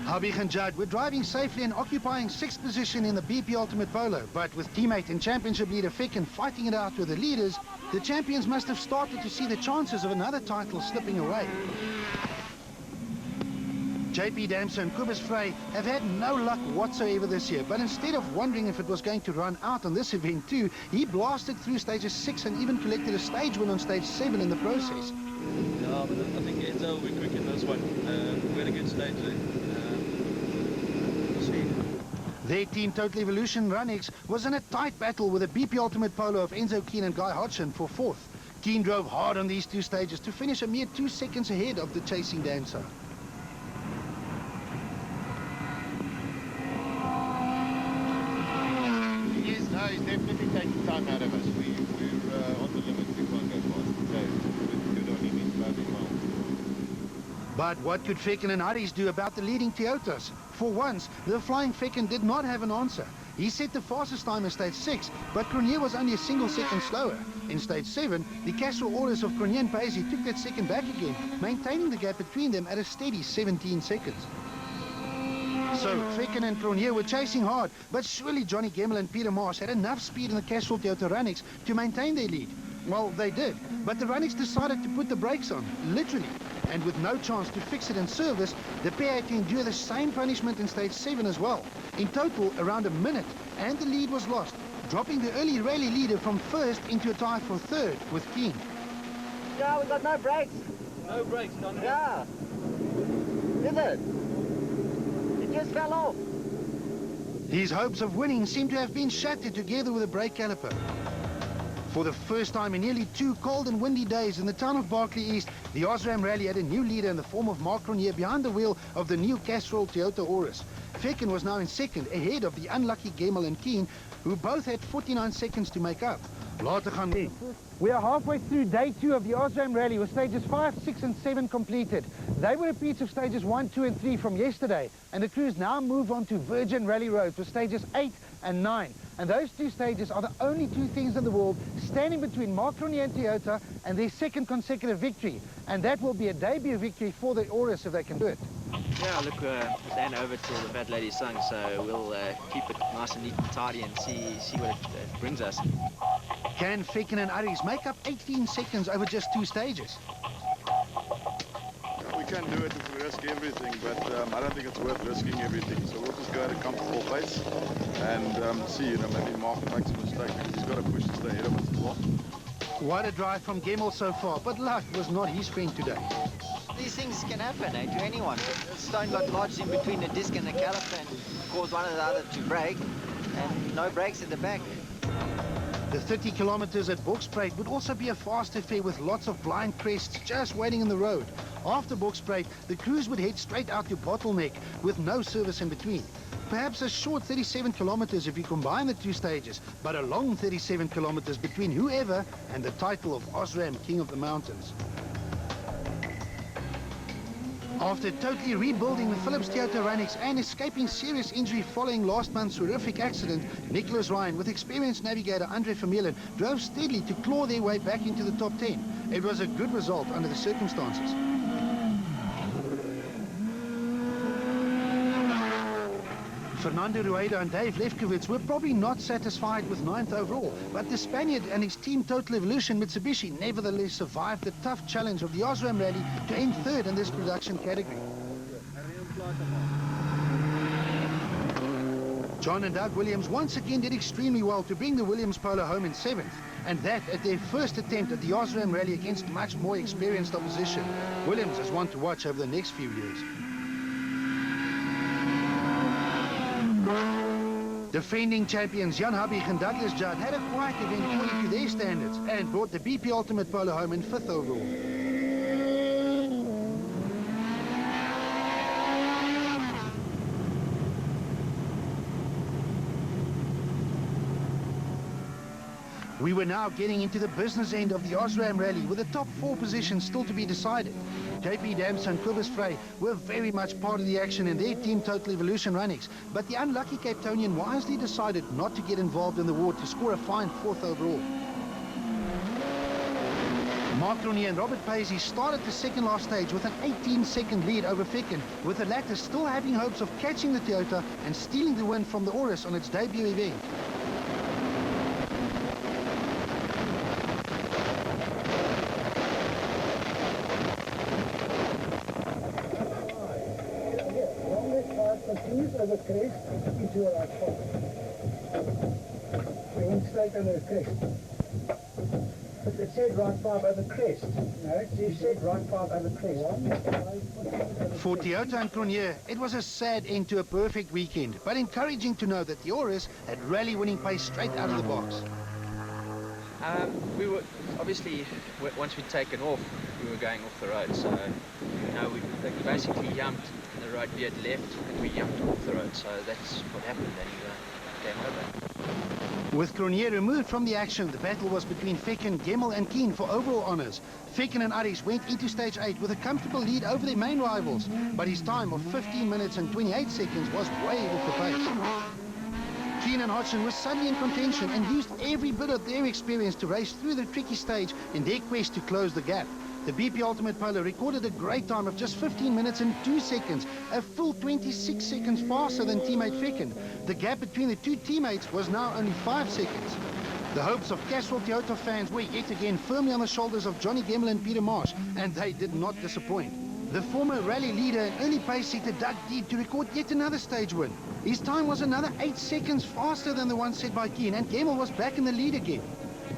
Habig and Judd were driving safely and occupying 6th position in the BP Ultimate Polo, but with teammate and championship leader Ficken fighting it out with the leaders, the champions must have started to see the chances of another title slipping away. JP Damser and Kobus Frey have had no luck whatsoever this year, but instead of wondering if it was going to run out on this event too, he blasted through stages 6 and even collected a stage win on stage 7 in the process. Yeah, but I think Enzo will be quick in this one. We had a good stage there. Their team Total Evolution Run-X was in a tight battle with a BP Ultimate Polo of Enzo Keen and Guy Hodgson for 4th. Keen drove hard on these 2 stages to finish a mere 2 seconds ahead of the chasing Dancer. He's definitely taking time out of us. We're on the limit, we can't go fast. So good on him, he's driving well. But what could Ficken and Aries do about the leading Toyotas? For once, the flying Ficken did not have an answer. He set the fastest time in stage 6, but Cronje was only a single second slower. In stage 7, the Castrol Auris of Cronje and Paisy took that second back again, maintaining the gap between them at a steady 17 seconds. So Ficken and Cronje were chasing hard, but surely Johnny Gemmel and Peter Marsh had enough speed in the Castrol Toyota Run-X to maintain their lead. Well, they did, but the Run-X decided to put the brakes on, literally. And with no chance to fix it in service, the pair had to endure the same punishment in stage 7 as well. In total, around a minute, and the lead was lost, dropping the early rally leader from 1st into a tie for 3rd with Keen. Yeah, we got no brakes. No brakes, Don. Yeah. Is it? It just fell off. His hopes of winning seem to have been shattered together with a brake caliper. For the first time in nearly 2 cold and windy days in the town of Berkeley East, the Osram Rally had a new leader in the form of Mark Cronje behind the wheel of the new Castrol Toyota Auris. Ficken was now in 2nd, ahead of the unlucky Gemmel and Keen, who both had 49 seconds to make up. Latergan. We are halfway through day 2 of the Osram Rally with stages 5, 6 and 7 completed. They were repeats of stages 1, 2 and 3 from yesterday, and the crews now move on to Virgin Rally Road for stages 8 and 9. And those 2 stages are the only 2 things in the world standing between Mark Cronje and Toyota and their 2nd consecutive victory. And that will be a debut victory for the Auris if they can do it. Yeah, look, stand over till the Fat Lady sung, so we'll keep it nice and neat and tidy and see what it brings us. Can Ficken and Aries make up 18 seconds over just 2 stages? We can do it if we risk everything, but I don't think it's worth risking everything. So we'll just go at a comfortable pace and see, maybe Mark makes a mistake because he's got to push to stay ahead of us as well. What a drive from Gemmel so far, but luck was not his friend today. These things can happen to anyone. The stone got lodged in between the disc and the caliper and caused one or the other to break, and no brakes at the back. The 30 kilometers at Bokspreit would also be a fast affair with lots of blind crests just waiting in the road. After Bokspreit, the crews would head straight out to Bottleneck with no service in between. Perhaps a short 37 kilometers if you combine the two stages, but a long 37 kilometers between whoever and the title of Osram King of the Mountains. After totally rebuilding the Philips Toyota Ranix and escaping serious injury following last month's horrific accident, Nicholas Ryan with experienced navigator Andre Vermeulen drove steadily to claw their way back into the top 10. It was a good result under the circumstances. Fernando Rueda and Dave Lefkowitz were probably not satisfied with 9th overall, but the Spaniard and his team Total Evolution Mitsubishi nevertheless survived the tough challenge of the Osram Rally to end 3rd in this production category. John and Doug Williams once again did extremely well to bring the Williams Polo home in 7th, and that at their first attempt at the Osram Rally against much more experienced opposition. Williams is one to watch over the next few years. Defending champions Jan Habig and Douglas Judd had a quiet event according to their standards and brought the BP Ultimate Polo home in 5th overall. We were now getting into the business end of the Osram Rally with the top 4 positions still to be decided. JP Damson and Cobus Frey were very much part of the action in their team Total Evolution Ranix, but the unlucky Cape Townian wisely decided not to get involved in the war to score a fine 4th overall. Mark Rooney and Robert Paisley started the second last stage with an 18-second lead over Fecken, with the latter still having hopes of catching the Toyota and stealing the win from the Aurus on its debut event. Over crest into your right foot. You went straight over the crest. But it said right 5 over crest. No, it said right 5 over crest. For Toyota and Cronje, it was a sad end to a perfect weekend, but encouraging to know that the Aurus had rally-winning pace straight out of the box. We were obviously, once we'd taken off, we were going off the road, so we basically jumped. The road veered left and we jumped off the road, so that's what happened and game over. With Cronje removed from the action, the battle was between Fecken, Gemmel and Keen for overall honours. Fecken and Aris went into stage 8 with a comfortable lead over their main rivals, but his time of 15 minutes and 28 seconds was way off the pace. Keen and Hodgson were suddenly in contention and used every bit of their experience to race through the tricky stage in their quest to close the gap. The BP Ultimate Polo recorded a great time of just 15 minutes and 2 seconds, a full 26 seconds faster than teammate Fecken. The gap between the two teammates was now only 5 seconds. The hopes of Castrol Toyota fans were yet again firmly on the shoulders of Johnny Gemmel and Peter Marsh, and they did not disappoint. The former rally leader and early pace setter dug deep to record yet another stage win. His time was another 8 seconds faster than the one set by Keen, and Gemmel was back in the lead again.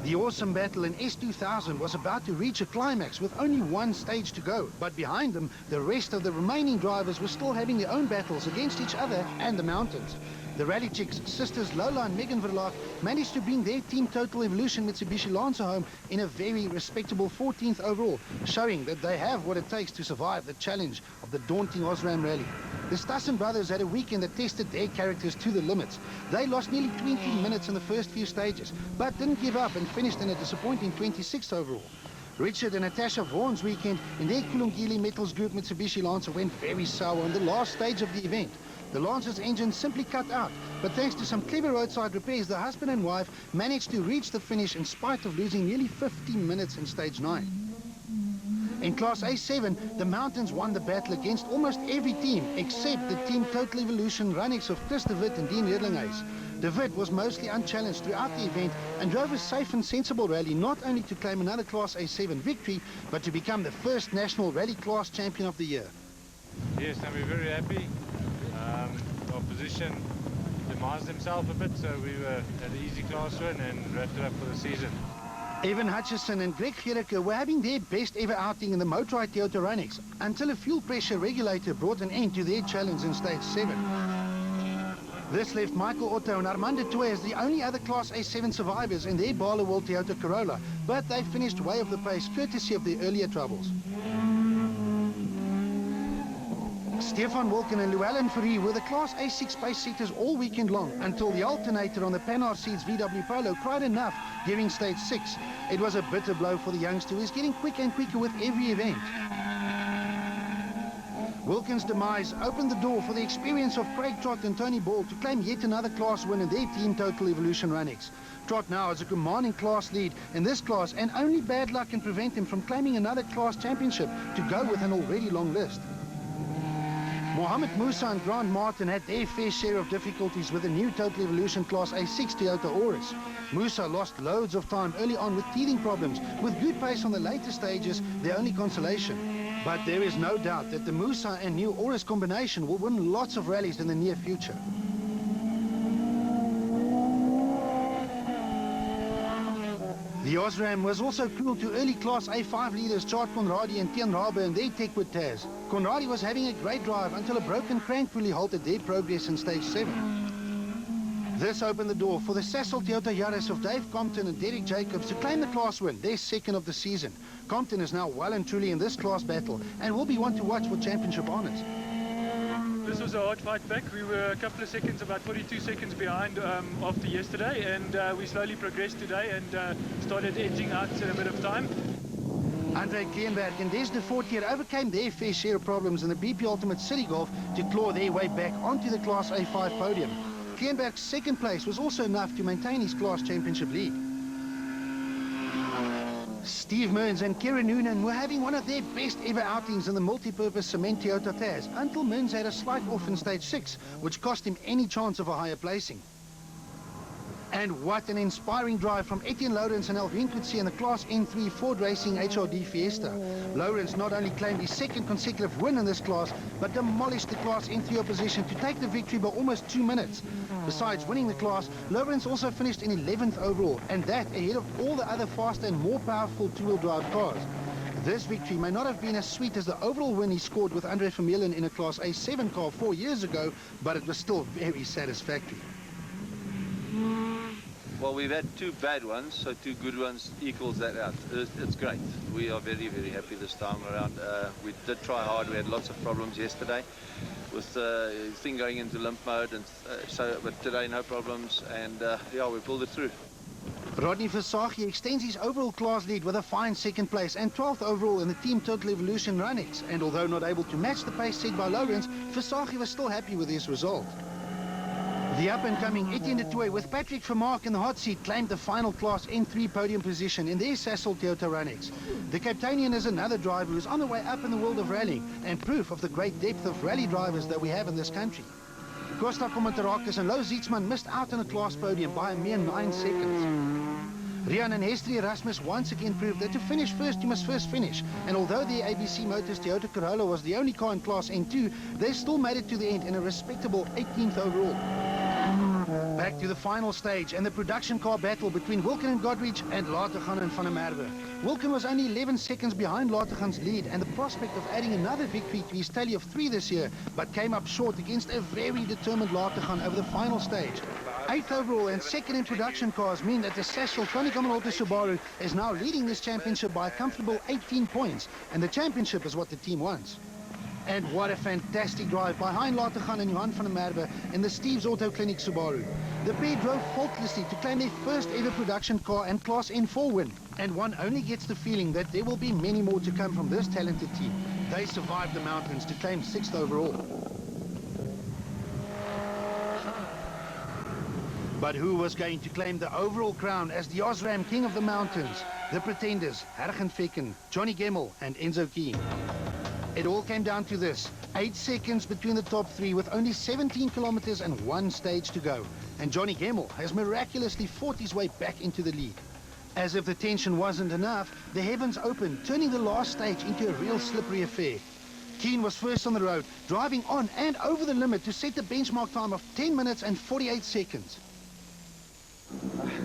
The awesome battle in S2000 was about to reach a climax with only one stage to go, but behind them, the rest of the remaining drivers were still having their own battles against each other and the mountains. The Rally Chicks, sisters Lola and Megan Verlaag, managed to bring their team Total Evolution Mitsubishi Lancer home in a very respectable 14th overall, showing that they have what it takes to survive the challenge of the daunting Osram Rally. The Stassen brothers had a weekend that tested their characters to the limits. They lost nearly 20 minutes in the first few stages, but didn't give up and finished in a disappointing 26th overall. Richard and Natasha Vaughan's weekend in their Kulungile Metals Group Mitsubishi Lancer went very sour on the last stage of the event. The Lancer's engine simply cut out, but thanks to some clever roadside repairs, the husband and wife managed to reach the finish in spite of losing nearly 15 minutes in stage 9. In Class A7, the Mountains won the battle against almost every team except the Team Total Evolution Ranix of Chris de Wit and Dean Redlinghuis. De Wit was mostly unchallenged throughout the event and drove a safe and sensible rally not only to claim another Class A7 victory, but to become the first national rally class champion of the year. Yes, and we're very happy. Our position demands themselves a bit, so we had an easy class win and wrapped it up for the season. Evan Hutchison and Greg Gericke were having their best ever outing in the Motorrad Toyota Ranix until a fuel pressure regulator brought an end to their challenge in stage 7. This left Michael Otto and Armand de Toy as the only other Class A7 survivors in their Bala World Toyota Corolla, but they finished way off the pace courtesy of the earlier troubles. Stefan Wilken and Llewellyn Fourie were the Class A6 pace setters all weekend long until the alternator on the Panhard Seeds VW Polo cried enough during stage 6. It was a bitter blow for the youngster who is getting quicker and quicker with every event. Wilkins' demise opened the door for the experience of Craig Trott and Tony Ball to claim yet another class win in their team Total Evolution Runix. Trott now has a commanding class lead in this class, and only bad luck can prevent him from claiming another class championship to go with an already long list. Mohamed Musa and Grant Martin had their fair share of difficulties with the new Total Evolution Class A6 Toyota Auris. Musa lost loads of time early on with teething problems, with good pace on the later stages their only consolation. But there is no doubt that the Musa and new Auris combination will win lots of rallies in the near future. The Osram was also cruel to early Class A5 leaders Chart Conradi and Tian Rabe and their Techwood Taz. Conradi was having a great drive until a broken crank pulley halted their progress in stage 7. This opened the door for the Sasol Toyota Yaris of Dave Compton and Derek Jacobs to claim the class win, their second of the season. Compton is now well and truly in this class battle and will be one to watch for championship honours. This was a hard fight back. We were a couple of seconds, about 42 seconds behind after yesterday, and we slowly progressed today and started edging out a bit of time. Andre Kleenberg and Des de Fortier overcame their fair share of problems in the BP Ultimate City Golf to claw their way back onto the Class A5 podium. Kleenberg's second place was also enough to maintain his class championship lead. Steve Mearns and Kieran Noonan were having one of their best ever outings in the multi-purpose cement Toyota Taz until Mearns had a slight off in stage 6, which cost him any chance of a higher placing. And what an inspiring drive from Etienne Lawrence and Alvin Coetzee in the Class N3 Ford Racing HRD Fiesta. Lawrence not only claimed his second consecutive win in this class, but demolished the Class N3 opposition to take the victory by almost 2 minutes. Besides winning the class, Lawrence also finished in 11th overall, and that ahead of all the other faster and more powerful two-wheel drive cars. This victory may not have been as sweet as the overall win he scored with Andre Vermeulen in a Class A7 car 4 years ago, but it was still very satisfactory. Well, we've had 2 bad ones, so 2 good ones equals that out. It's great. We are very, very happy this time around. We did try hard. We had lots of problems yesterday with the thing going into limp mode, and but today no problems, and yeah, we pulled it through. Rodney Versace extends his overall class lead with a fine second place and 12th overall in the Team Total Evolution Runix. And although not able to match the pace set by Lawrence, Versace was still happy with his result. The up-and-coming Etienne de Toy with Patrick Vermaak in the hot seat claimed the final Class N3 podium position in their Sasol Toyota Runix. The Capetanian is another driver who is on the way up in the world of rallying and proof of the great depth of rally drivers that we have in this country. Costa Komantarakis and Lo Zietsman missed out on a class podium by a mere 9 seconds. Rian and Hestri Erasmus once again proved that to finish first, you must first finish. And although the ABC Motors Toyota Corolla was the only car in Class N2, they still made it to the end in a respectable 18th overall. Back to the final stage and the production car battle between Wilken and Godrich and Latergan and Van der Merwe. Wilken was only 11 seconds behind Latergan's lead and the prospect of adding another victory to his tally of 3 this year, but came up short against a very determined Latergan over the final stage. 8th overall and second in production cars mean that the Sasol 20 Commonwealth Subaru is now leading this championship by a comfortable 18 points, and the championship is what the team wants. And what a fantastic drive behind Latergan and Johan van der Merwe in the Steve's Auto Clinic Subaru. The pair drove faultlessly to claim their first ever production car and Class N4 win. And one only gets the feeling that there will be many more to come from this talented team. They survived the mountains to claim 6th overall. But who was going to claim the overall crown as the Osram King of the Mountains? The pretenders, Hergen Vecken, Johnny Gemmel and Enzo Keen. It all came down to this: 8 seconds between the top 3 with only 17 kilometers and 1 stage to go. And Johnny Gemmel has miraculously fought his way back into the lead. As if the tension wasn't enough, the heavens opened, turning the last stage into a real slippery affair. Keen was first on the road, driving on and over the limit to set the benchmark time of 10 minutes and 48 seconds.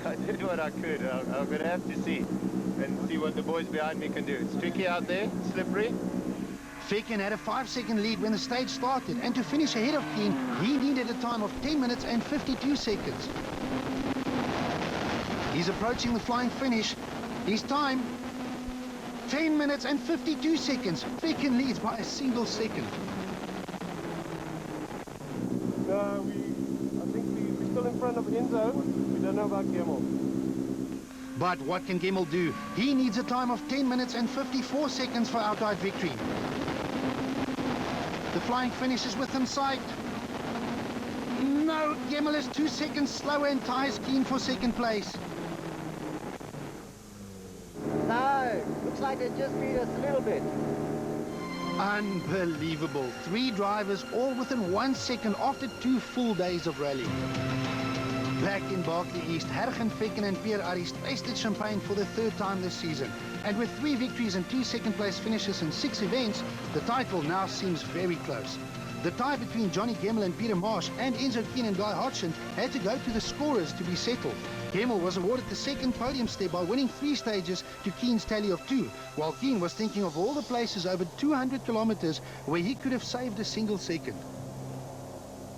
I did what I could. I'm going to have to see what the boys behind me can do. It's tricky out there, slippery. Fecken had a 5-second lead when the stage started, and to finish ahead of Keen, he needed a time of 10 minutes and 52 seconds. He's approaching the flying finish. His time, 10 minutes and 52 seconds. Fecken leads by a single second. I think we're still in front of Enzo. We don't know about Gemmel. But what can Gemmel do? He needs a time of 10 minutes and 54 seconds for outright victory. The flying finish is within sight. No, Gemmel is 2 seconds slower and ties Keen for second place. No, looks like they just beat us a little bit. Unbelievable. 3 drivers all within 1 second after 2 full days of rally. Back in Barkley East, Hergen, Fecken and Pierre Aris tasted champagne for the 3rd time this season. And with 3 victories and 2 second-place finishes in 6 events, the title now seems very close. The tie between Johnny Gemmel and Peter Marsh and Enzo Keen and Guy Hodgson had to go to the scorers to be settled. Gemmel was awarded the 2nd podium step by winning 3 stages to Keen's tally of 2, while Keen was thinking of all the places over 200 kilometers where he could have saved a single second.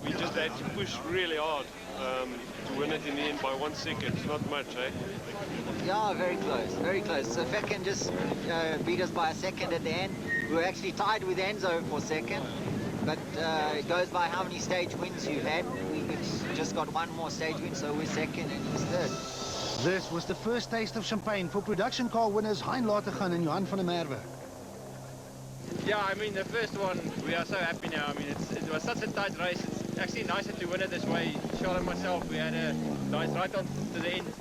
We just had to push really hard to win it in the end by 1 second. It's not much, eh? Yeah, very close, very close. So Fecken just beat us by a second at the end. We were actually tied with Enzo for second, but it goes by how many stage wins you've had. We've just got 1 more stage win, so we're second and he's 3rd. This was the first taste of champagne for production car winners Hein Latergan and Johan van der Merwe. Yeah, I mean, the first one, we are so happy now. I mean, it was such a tight race. It's actually nicer to win it this way. Charles and myself, we had a nice right on to the end.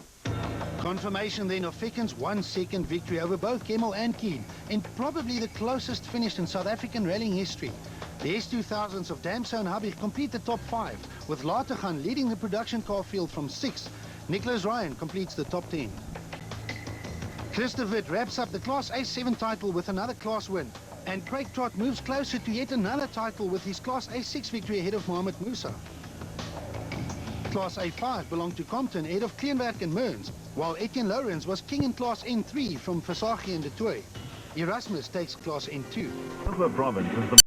Confirmation then of Fecken's 1 second victory over both Gemmel and Keen, in probably the closest finish in South African rallying history. The S2000s of Damso and Habig complete the top 5, with Latergan leading the production car field from 6th. Nicholas Ryan completes the top 10. Christoph Witt wraps up the Class A7 title with another class win. And Craig Trott moves closer to yet another title with his Class A6 victory ahead of Mohamed Musa. Class A5 belonged to Compton ahead of Kleinwerk and Mearns, while Etienne Lorenz was king in Class N3 from Versaghi and De Tooy. Erasmus takes Class N2. The province is the